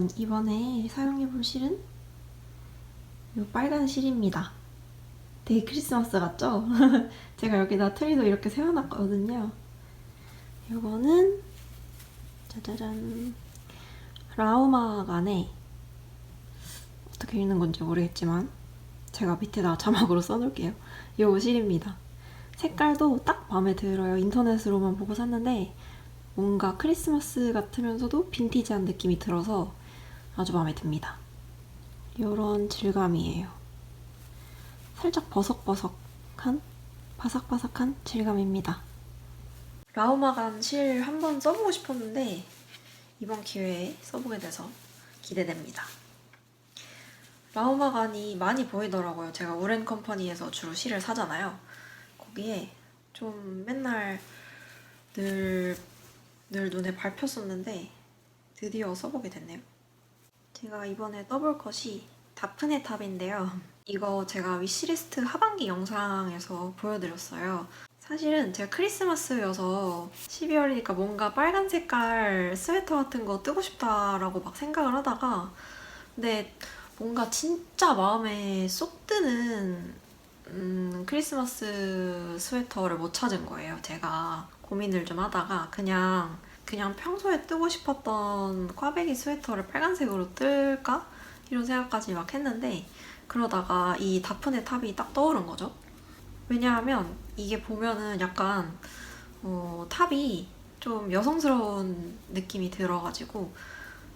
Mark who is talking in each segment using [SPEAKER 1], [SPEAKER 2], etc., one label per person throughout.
[SPEAKER 1] 여러분, 이번에 사용해볼 실은 이 빨간 실입니다. 되게 크리스마스 같죠? 제가 여기다 트리도 이렇게 세워놨거든요. 이거는 짜자잔, 라우마간에 어떻게 읽는 건지 모르겠지만 제가 밑에다 자막으로 써놓을게요. 이 실입니다. 색깔도 딱 마음에 들어요. 인터넷으로만 보고 샀는데 뭔가 크리스마스 같으면서도 빈티지한 느낌이 들어서 아주 마음에 듭니다. 이런 질감이에요. 살짝 버석버석한, 바삭바삭한 질감입니다. 라우마간 실 한번 써보고 싶었는데 이번 기회에 써보게 돼서 기대됩니다. 라우마간이 많이 보이더라고요. 제가 우렌 컴퍼니에서 주로 실을 사잖아요. 거기에 좀 맨날 늘 눈에 밟혔었는데 드디어 써보게 됐네요. 제가 이번에 떠볼 것이 다프네 탑인데요. 이거 제가 위시리스트 하반기 영상에서 보여드렸어요. 사실은 제가 크리스마스여서 12월이니까 뭔가 빨간 색깔 스웨터 같은 거 뜨고 싶다라고 막 생각을 하다가 근데 뭔가 진짜 마음에 쏙 드는 크리스마스 스웨터를 못 찾은 거예요. 제가 고민을 좀 하다가 그냥 평소에 뜨고 싶었던 꽈배기 스웨터를 빨간색으로 뜰까? 이런 생각까지 막 했는데 그러다가 이 다프네 탑이 딱 떠오른 거죠. 왜냐하면 이게 보면은 약간 탑이 좀 여성스러운 느낌이 들어가지고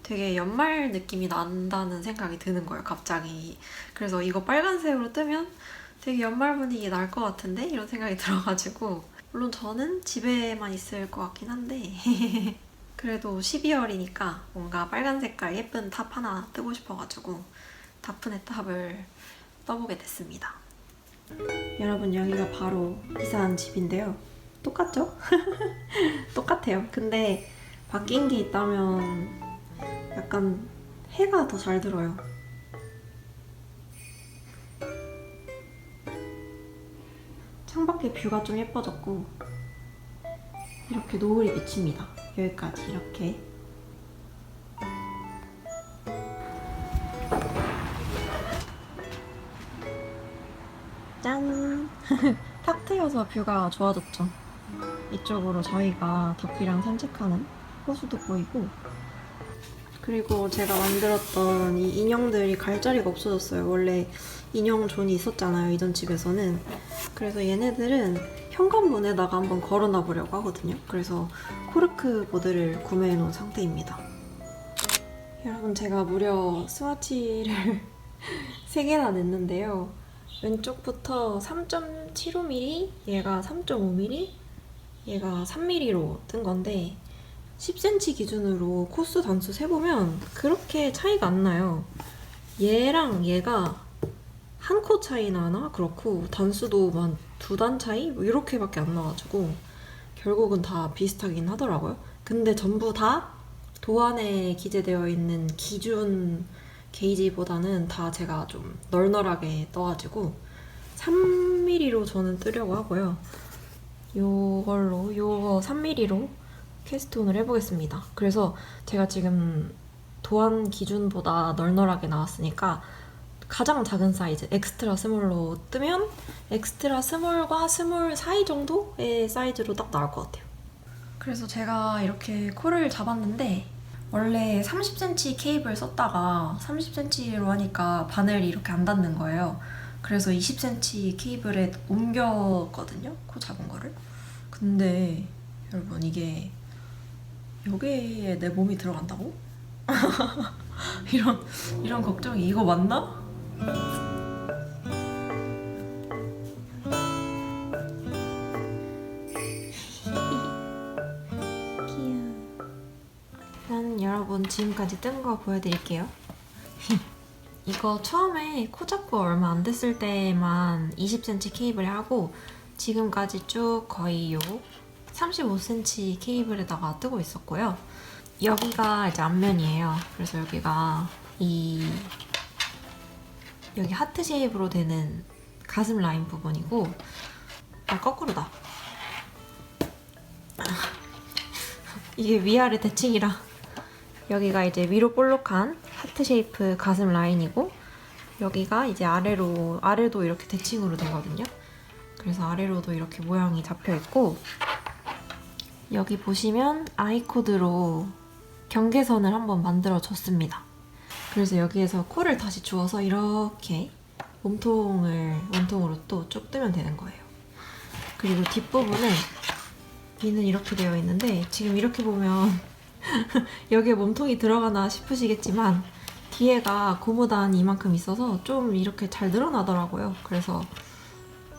[SPEAKER 1] 되게 연말 느낌이 난다는 생각이 드는 거예요, 갑자기. 그래서 이거 빨간색으로 뜨면 되게 연말 분위기 날 것 같은데? 이런 생각이 들어가지고 물론 저는 집에만 있을 것 같긴 한데 그래도 12월이니까 뭔가 빨간 색깔 예쁜 탑 하나 뜨고 싶어가지고 다프네 탑을 떠보게 됐습니다. 여러분, 여기가 바로 이사한 집인데요. 똑같죠? 똑같아요. 근데 바뀐 게 있다면 약간 해가 더 잘 들어요. 창밖에 뷰가 좀 예뻐졌고 이렇게 노을이 비칩니다. 여기까지 이렇게. 짠! 탁 트여서 뷰가 좋아졌죠. 이쪽으로 저희가 덕비랑 산책하는 호수도 보이고 그리고 제가 만들었던 이 인형들이 갈 자리가 없어졌어요. 원래 인형 존이 있었잖아요, 이전 집에서는. 그래서 얘네들은 현관문에다가 한번 걸어놔 보려고 하거든요. 그래서 코르크 보드를 구매해 놓은 상태입니다. 여러분, 제가 무려 스와치를 3개나 냈는데요. 왼쪽부터 3.75mm, 얘가 3.5mm, 얘가 3mm로 뜬 건데 10cm 기준으로 코스 단수 세보면 그렇게 차이가 안 나요. 얘랑 얘가 한 코 차이 나나? 그렇고 단수도 한 2단 차이? 뭐 이렇게밖에 안 나가지고 결국은 다 비슷하긴 하더라고요. 근데 전부 다 도안에 기재되어 있는 기준 게이지보다는 다 제가 좀 널널하게 떠가지고 3mm로 저는 뜨려고 하고요. 요거 3mm로 캐스트온을 해보겠습니다. 그래서 제가 지금 도안 기준보다 널널하게 나왔으니까 가장 작은 사이즈 엑스트라 스몰로 뜨면 엑스트라 스몰과 스몰 사이 정도의 사이즈로 딱 나올 것 같아요. 그래서 제가 이렇게 코를 잡았는데 원래 30cm 케이블 썼다가 30cm로 하니까 바늘이 이렇게 안 닿는 거예요. 그래서 20cm 케이블에 옮겼거든요, 코 잡은 거를. 근데 여러분, 이게 여기에 내 몸이 들어간다고? 이런 걱정이. 이거 맞나? 귀여워. 일단 여러분, 지금까지 뜬 거 보여드릴게요. 이거 처음에 코 잡고 얼마 안 됐을 때만 20cm 케이블에 하고 지금까지 쭉 거의 요 35cm 케이블에다가 뜨고 있었고요. 여기가 이제 앞면이에요. 그래서 여기가 여기 하트 쉐입으로 되는 가슴 라인 부분이고 거꾸로다. 이게 위아래 대칭이라 여기가 이제 위로 볼록한 하트 쉐이프 가슴 라인이고 여기가 이제 아래도 이렇게 대칭으로 되거든요. 그래서 아래로도 이렇게 모양이 잡혀 있고 여기 보시면 아이코드로 경계선을 한번 만들어 줬습니다. 그래서 여기에서 코를 다시 주워서 이렇게 몸통으로 또 쭉 뜨면 되는 거예요. 그리고 뒷부분은 귀는 이렇게 되어 있는데 지금 이렇게 보면 여기에 몸통이 들어가나 싶으시겠지만 뒤에가 고무단이 이만큼 있어서 좀 이렇게 잘 늘어나더라고요. 그래서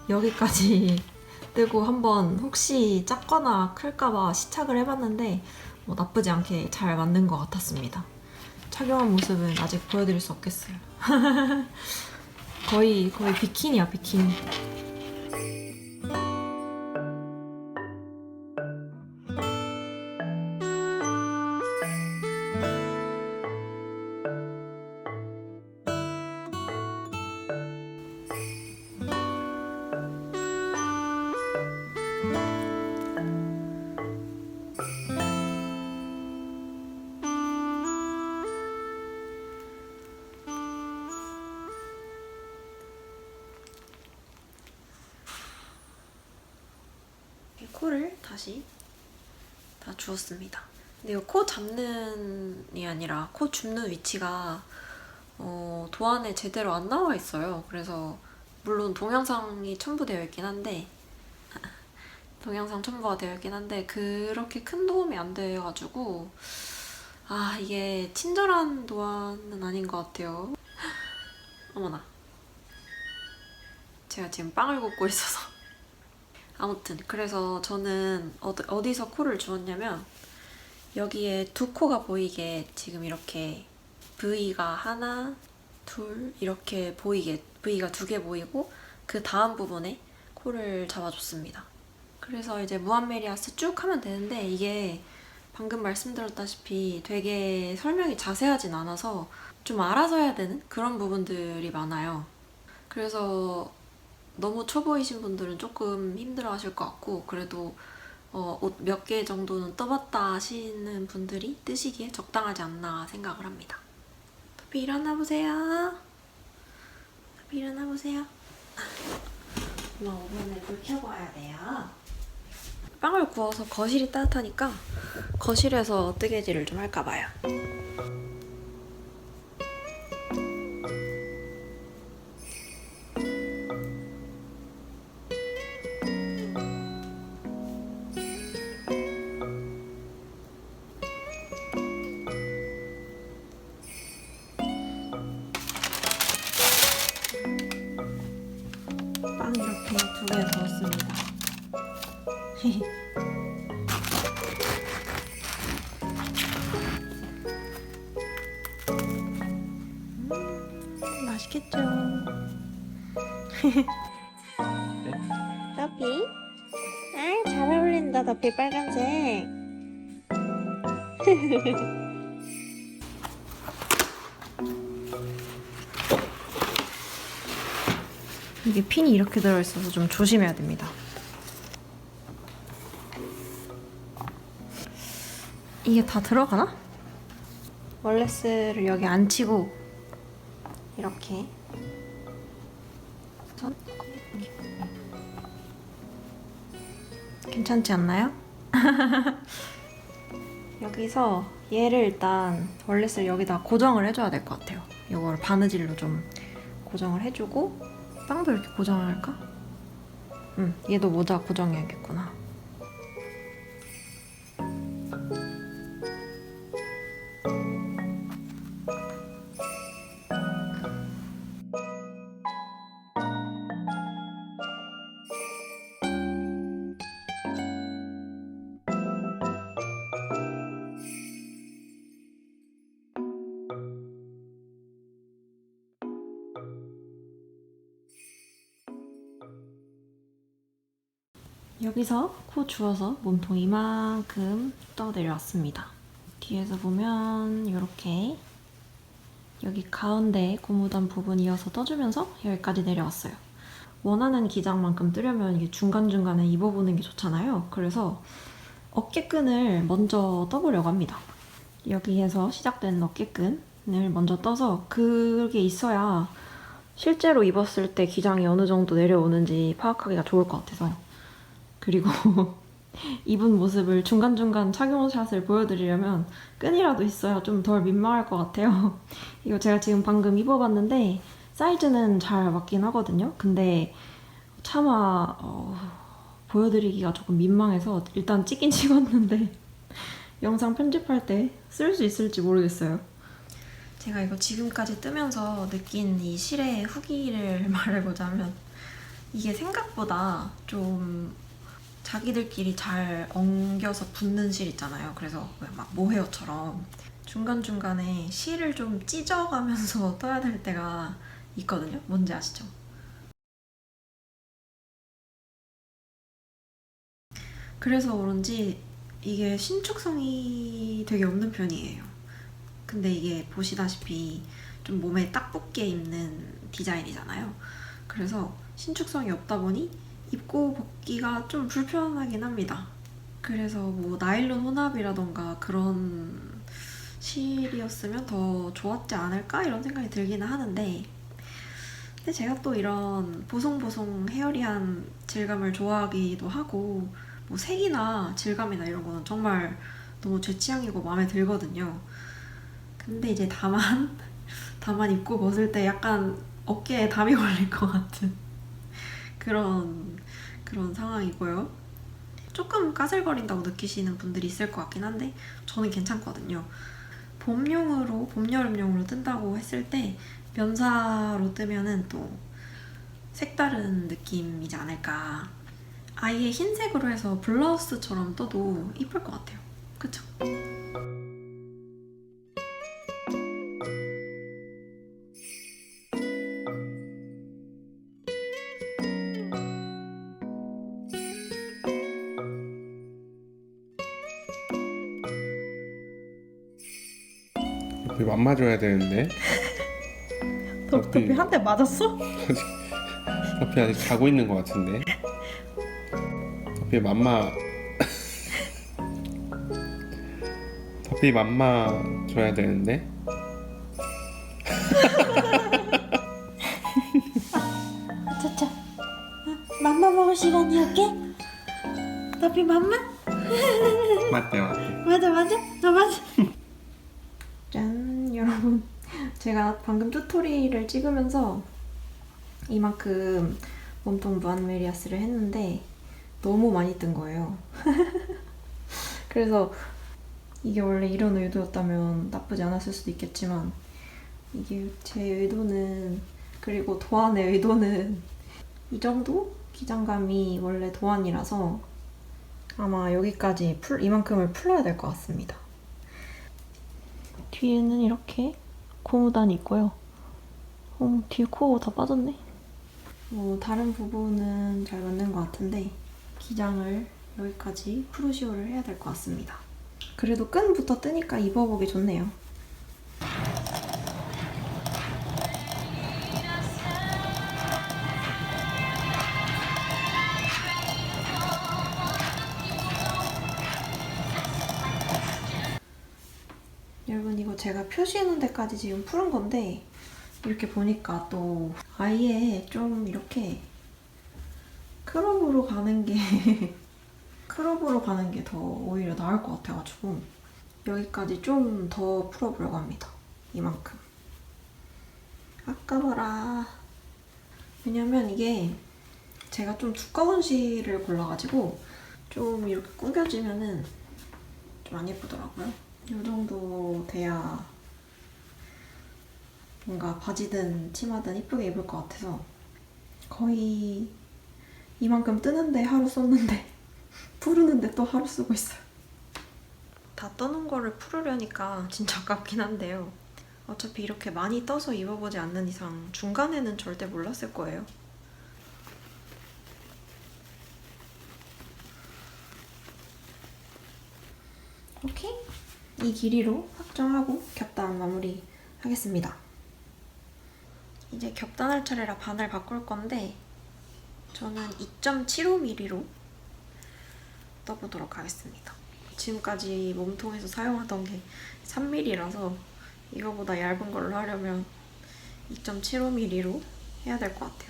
[SPEAKER 1] 여기까지 뜨고 한번 혹시 작거나 클까봐 시착을 해봤는데 뭐 나쁘지 않게 잘 만든 것 같았습니다. 착용한 모습은 아직 보여드릴 수 없겠어요. 거의 비키니야, 비키니. 코를 다시 다 주웠습니다. 근데 이거 코 잡는이 아니라 코 줍는 위치가 도안에 제대로 안 나와 있어요. 그래서 물론 동영상이 첨부되어 있긴 한데 동영상 첨부가 되어 있긴 한데 그렇게 큰 도움이 안 돼가지고 이게 친절한 도안은 아닌 것 같아요. 어머나, 제가 지금 빵을 굽고 있어서. 아무튼 그래서 저는 어디서 코를 주웠냐면 여기에 두 코가 보이게 지금 이렇게 V가 하나, 둘 이렇게 보이게 V가 두 개 보이고 그 다음 부분에 코를 잡아줬습니다. 그래서 이제 무한메리아스 쭉 하면 되는데 이게 방금 말씀드렸다시피 되게 설명이 자세하진 않아서 좀 알아서 해야 되는 그런 부분들이 많아요. 그래서 너무 초보이신 분들은 조금 힘들어 하실 것 같고 그래도 옷 몇 개 정도는 떠봤다 하시는 분들이 뜨시기에 적당하지 않나 생각을 합니다. 토피 일어나보세요. 토피 일어나보세요. 엄마 오븐에 불 켜고 와야 돼요. 빵을 구워서 거실이 따뜻하니까 거실에서 뜨개질을 좀 할까 봐요. 빵 이렇게 두 개 구웠습니다. 맛있겠죠? 더피? 잘 어울린다, 더피 빨간색. 이게 핀이 이렇게 들어있어서 좀 조심해야 됩니다. 이게 다 들어가나? 월레스를 여기 안 치고 이렇게 괜찮지 않나요? 여기서 얘를 일단 월레스를 여기다 고정을 해줘야 될 것 같아요. 이걸 바느질로 좀 고정을 해주고 빵도 이렇게 고정을 할까? 얘도 모자 고정해야겠구나. 여기서 코 주워서 몸통 이만큼 떠내려왔습니다. 뒤에서 보면 이렇게 여기 가운데 고무단 부분 이어서 떠주면서 여기까지 내려왔어요. 원하는 기장만큼 뜨려면 이게 중간중간에 입어보는 게 좋잖아요. 그래서 어깨끈을 먼저 떠보려고 합니다. 여기에서 시작된 어깨끈을 먼저 떠서 그게 있어야 실제로 입었을 때 기장이 어느 정도 내려오는지 파악하기가 좋을 것 같아서. 그리고 입은 모습을 중간중간 착용샷을 보여드리려면 끈이라도 있어야 좀 덜 민망할 것 같아요. 이거 제가 지금 방금 입어봤는데 사이즈는 잘 맞긴 하거든요. 근데 차마 보여드리기가 조금 민망해서 일단 찍긴 찍었는데 영상 편집할 때 쓸 수 있을지 모르겠어요. 제가 이거 지금까지 뜨면서 느낀 이 실의 후기를 말해보자면 이게 생각보다 좀 자기들끼리 잘 엉겨서 붙는 실 있잖아요. 그래서 막 모헤어처럼 중간중간에 실을 좀 찢어가면서 떠야 될 때가 있거든요. 뭔지 아시죠? 그래서 그런지 이게 신축성이 되게 없는 편이에요. 근데 이게 보시다시피 좀 몸에 딱 붙게 입는 디자인이잖아요. 그래서 신축성이 없다 보니 입고 벗기가 좀 불편하긴 합니다. 그래서 뭐 나일론 혼합이라던가 그런 실이었으면 더 좋았지 않을까 이런 생각이 들기는 하는데, 근데 제가 또 이런 보송보송 헤어리한 질감을 좋아하기도 하고 뭐 색이나 질감이나 이런 거는 정말 너무 제 취향이고 마음에 들거든요. 근데 이제 다만 입고 벗을 때 약간 어깨에 담이 걸릴 것 같은 그런 상황이고요. 조금 까슬거린다고 느끼시는 분들이 있을 것 같긴 한데 저는 괜찮거든요. 봄, 여름용으로 뜬다고 했을 때 면사로 뜨면은 또 색다른 느낌이지 않을까. 아예 흰색으로 해서 블라우스처럼 떠도 이쁠 것 같아요. 그쵸?
[SPEAKER 2] 덥이 맘마줘야 되는데.
[SPEAKER 1] 덥이 한 대 맞았어?
[SPEAKER 2] 덥이 아직 자고 있는 것 같은데. 덥이 맘마 덥이 맘마 줘야 되는데.
[SPEAKER 1] 차차. 맘마 먹을 시간이었게? 더비 맘마?
[SPEAKER 2] 맞대.
[SPEAKER 1] 맞아. 맞아. 짠, 여러분. 제가 방금 튜토리를 찍으면서 이만큼 몸통 무한메리아스를 했는데 너무 많이 뜬 거예요. 그래서 이게 원래 이런 의도였다면 나쁘지 않았을 수도 있겠지만 이게 제 의도는, 그리고 도안의 의도는 이 정도 기장감이 원래 도안이라서 아마 여기까지 이만큼을 풀어야 될 것 같습니다. 뒤에는 이렇게 고무단이 있고요. 뒤에 코 다 빠졌네. 뭐 다른 부분은 잘 맞는 것 같은데 기장을 여기까지 프루시오를 해야 될 것 같습니다. 그래도 끈부터 뜨니까 입어보기 좋네요. 여러분, 이거 제가 표시해놓은 데까지 지금 푸른 건데 이렇게 보니까 또 아예 좀 이렇게 크롭으로 가는 게 크롭으로 가는 게 더 오히려 나을 것 같아가지고 여기까지 좀 더 풀어보려고 합니다. 이만큼. 아까워라. 왜냐면 이게 제가 좀 두꺼운 실을 골라가지고 좀 이렇게 구겨지면은 좀 안 예쁘더라고요. 이 정도 돼야 뭔가 바지든 치마든 이쁘게 입을 것 같아서 거의 이만큼 뜨는데 하루 썼는데 푸르는데 또 하루 쓰고 있어요. 다 떠는 거를 풀으려니까 진짜 아깝긴 한데요. 어차피 이렇게 많이 떠서 입어보지 않는 이상 중간에는 절대 몰랐을 거예요. 오케이? 이 길이로 확정하고 겹단 마무리 하겠습니다. 이제 겹단할 차례라 바늘 바꿀 건데 저는 2.75mm로 떠보도록 하겠습니다. 지금까지 몸통에서 사용하던 게 3mm라서 이거보다 얇은 걸로 하려면 2.75mm로 해야 될 것 같아요.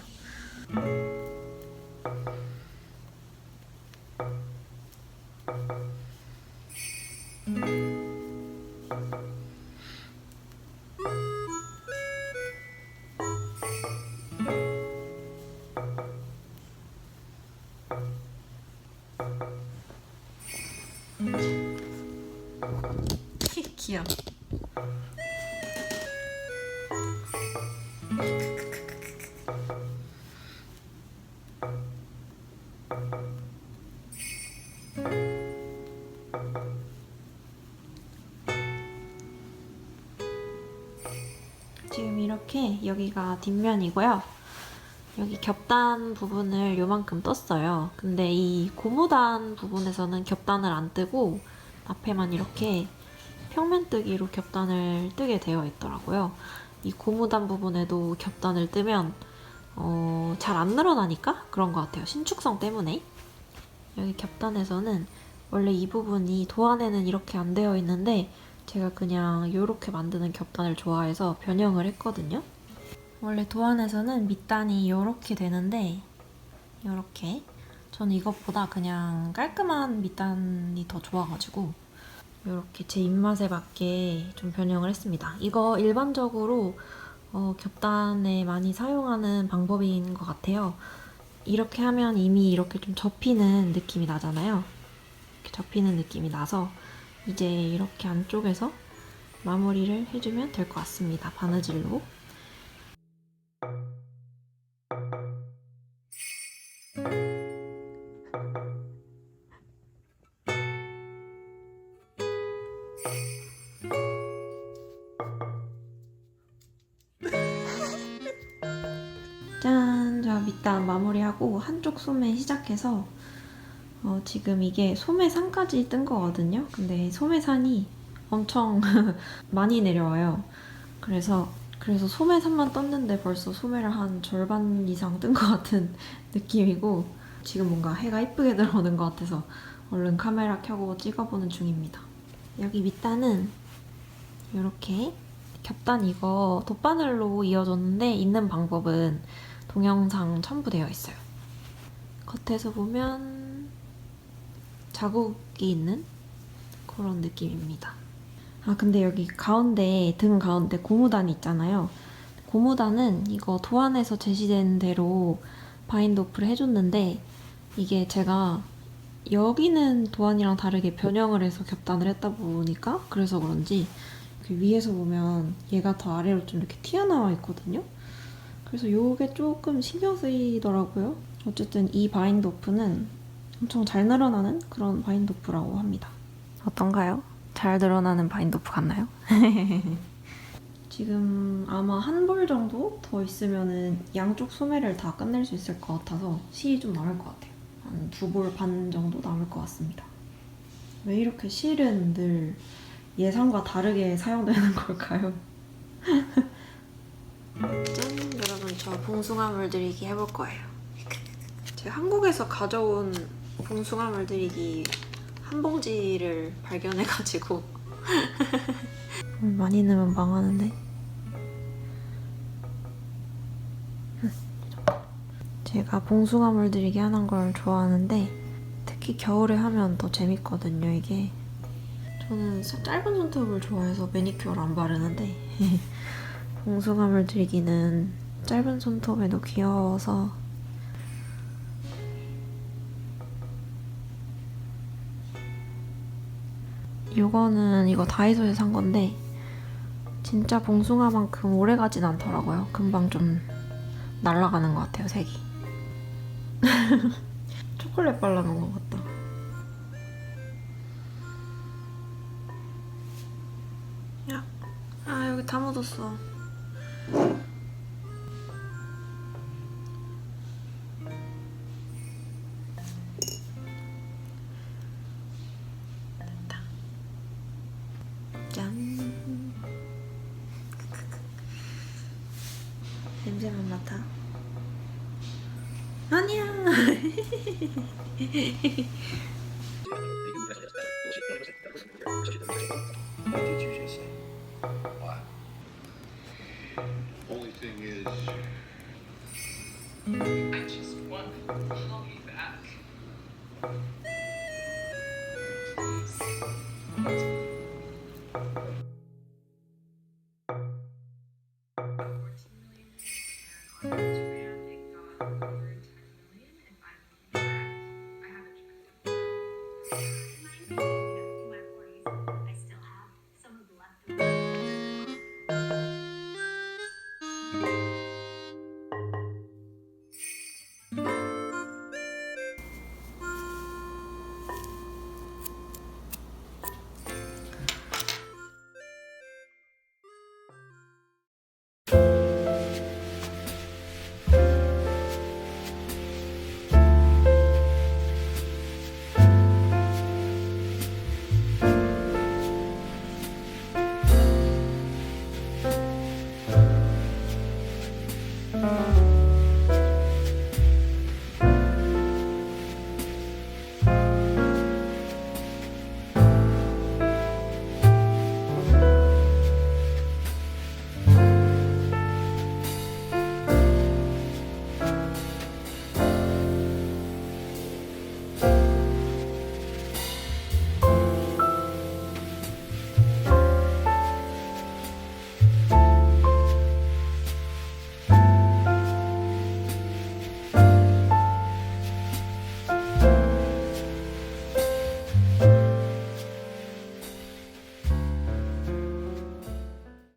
[SPEAKER 1] 귀여워. 지금 이렇게 여기가 뒷면이고요. 여기 겹단 부분을 요만큼 떴어요. 근데 이 고무단 부분에서는 겹단을 안 뜨고 앞에만 이렇게 평면뜨기로 겹단을 뜨게 되어 있더라고요. 이 고무단 부분에도 겹단을 뜨면 잘 안 늘어나니까 그런 것 같아요. 신축성 때문에. 여기 겹단에서는 원래 이 부분이 도안에는 이렇게 안 되어 있는데 제가 그냥 이렇게 만드는 겹단을 좋아해서 변형을 했거든요. 원래 도안에서는 밑단이 이렇게 되는데 이렇게 저는 이것보다 그냥 깔끔한 밑단이 더 좋아가지고 이렇게 제 입맛에 맞게 좀 변형을 했습니다. 이거 일반적으로 겹단에 많이 사용하는 방법인 것 같아요. 이렇게 하면 이미 이렇게 좀 접히는 느낌이 나잖아요. 이렇게 접히는 느낌이 나서 이제 이렇게 안쪽에서 마무리를 해주면 될 것 같습니다. 바느질로. 짠! 자, 밑단 마무리하고 한쪽 소매 시작해서 지금 이게 소매산까지 뜬 거거든요. 근데 소매산이 엄청 많이 내려와요. 그래서 소매산만 떴는데 벌써 소매를 한 절반 이상 뜬 것 같은 느낌이고 지금 뭔가 해가 이쁘게 들어오는 것 같아서 얼른 카메라 켜고 찍어보는 중입니다. 여기 밑단은 이렇게 겹단 이거 돗바늘로 이어줬는데 있는 방법은 동영상 첨부되어 있어요. 겉에서 보면 자국이 있는 그런 느낌입니다. 아 근데 여기 가운데 등 가운데 고무단이 있잖아요. 고무단은 이거 도안에서 제시된 대로 바인드 오프를 해줬는데 이게 제가 여기는 도안이랑 다르게 변형을 해서 겹단을 했다 보니까 그래서 그런지 위에서 보면 얘가 더 아래로 좀 이렇게 튀어나와 있거든요. 그래서 이게 조금 신경 쓰이더라고요. 어쨌든 이 바인드 오프는 엄청 잘 늘어나는 그런 바인드 오프라고 합니다. 어떤가요? 잘 늘어나는 바인드 오프 같나요? 지금 아마 한 벌 정도 더 있으면은 양쪽 소매를 다 끝낼 수 있을 것 같아서 실이 좀 남을 것 같아요. 한 2벌 반 정도 남을 것 같습니다. 왜 이렇게 실은 늘 예상과 다르게 사용되는 걸까요? 짠! 여러분 저 봉숭아물 들이기 해볼 거예요. 제가 한국에서 가져온 봉숭아물 들이기 한 봉지를 발견해가지고 많이 넣으면 망하는데 제가 봉숭아물 들이기 하는 걸 좋아하는데 특히 겨울에 하면 더 재밌거든요. 이게 저는 짧은 손톱을 좋아해서 매니큐어를 안 바르는데 봉숭아물 들이기는 짧은 손톱에도 귀여워서 이거 다이소에서 산 건데 진짜 봉숭아만큼 오래 가진 않더라고요. 금방 좀 날아가는 것 같아요, 색이. 초콜릿 발라놓은 것 같다. 야, 아 여기 다 묻었어. 됐다. 짠. 냄새만 맡아. 아니야.
[SPEAKER 3] What did you just say? What?
[SPEAKER 4] Only thing is,
[SPEAKER 5] I just want Holly back.
[SPEAKER 6] I still have some of the leftovers.